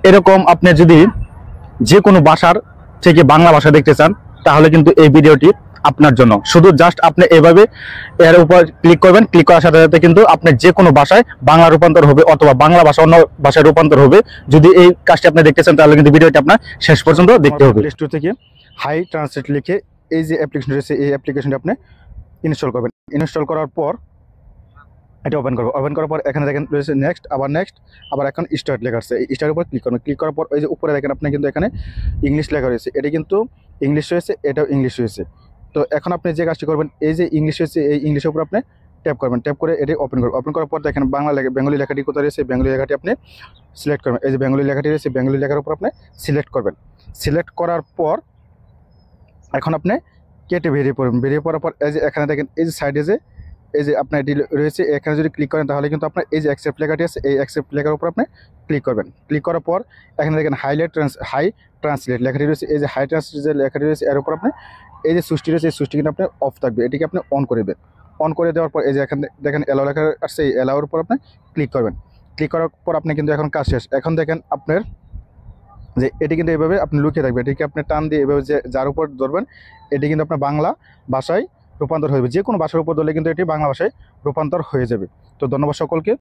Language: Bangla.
এরকম আপনি যদি যে কোনো ভাষার থেকে বাংলা ভাষা দেখতে চান তাহলে কিন্তু এই ভিডিওটি আপনার জন্য। শুধু জাস্ট আপনি এভাবে এর উপর ক্লিক করবেন, ক্লিক করার সাথে সাথে কিন্তু আপনার যে কোনো ভাষায় বাংলা রূপান্তর হবে অথবা বাংলা ভাষা অন্য ভাষায় রূপান্তর হবে। যদি এই কাজটি আপনি দেখতে চান তাহলে কিন্তু ভিডিওটি আপনার শেষ পর্যন্ত দেখতে হবে। প্লে স্টোর থেকে হাই ট্রান্সলেট লিখে এই যে অ্যাপ্লিকেশন রয়েছে এই অ্যাপ্লিকেশনটি আপনি ইনস্টল করবেন। ইনস্টল করার পর এটা ওপেন করবো। ওপেন করার পর এখানে দেখেন রয়েছে নেক্সট, আবার এখন স্টার্ট লেখা আছে, এই স্টার্টের উপর ক্লিক করবেন। ক্লিক করার পর ওই যে উপরে দেখেন আপনি কিন্তু এখানে ইংলিশ লেখা রয়েছে, এটা কিন্তু ইংলিশ রয়েছে, এটাও ইংলিশ রয়েছে। তো এখন আপনি যে কাজটি করবেন, এই যে ইংলিশ রয়েছে এই ইংলিশের উপর আপনি ট্যাপ করবেন। ট্যাপ করে এটি ওপেন করবেন। ওপেন করার পর দেখেন বেঙ্গলি লেখাটি কোথায় রয়েছে, বেঙ্গলি লেখাটি আপনি সিলেক্ট করবেন। এই যে বেঙ্গলি লেখাটি রয়েছে, বেঙ্গলি লেখার উপর আপনি সিলেক্ট করবেন। সিলেক্ট করার পর এখন আপনি কেটে বেরিয়ে পড়বেন। বেরিয়ে পড়ার পর এই যে এখানে দেখেন এই যে সাইডে যে এই যে আপনার এটি রয়েছে, এখানে যদি ক্লিক করেন তাহলে কিন্তু আপনার এই যে অ্যাকসেপ্ট লেখাটি আছে এই অ্যাকসেপ্ট লেখার উপর আপনি ক্লিক করবেন। ক্লিক করার পর এখানে দেখেন হাই ট্রান্সলেট লেখাটি রয়েছে, এই যে হাই ট্রান্সলেট যে লেখাটি রয়েছে এর উপর আপনি এই যে সুইচটি রয়েছে এই সুইচটি কিন্তু আপনি অফ থাকবে, এটিকে আপনি অন করে দেবেন। অন করে দেওয়ার পর এই যে এখানে দেখেন এলাও লেখা আসছে, এই এলাওর উপর আপনি ক্লিক করবেন। ক্লিক করার পর আপনি কিন্তু এখন কাজ শেষ। এখন দেখেন আপনার যে এটি কিন্তু এইভাবে আপনি লুকিয়ে থাকবে, এটিকে আপনি টান দিয়ে এভাবে যে যার উপর ধরবেন এটি কিন্তু আপনার বাংলা ভাষায় রূপান্তর হয়ে যাবে। যে কোনো ভাষার উপর ধরলে কিন্তু এটি বাংলা ভাষায় রূপান্তর হয়ে যাবে। তো ধন্যবাদ সকলকে।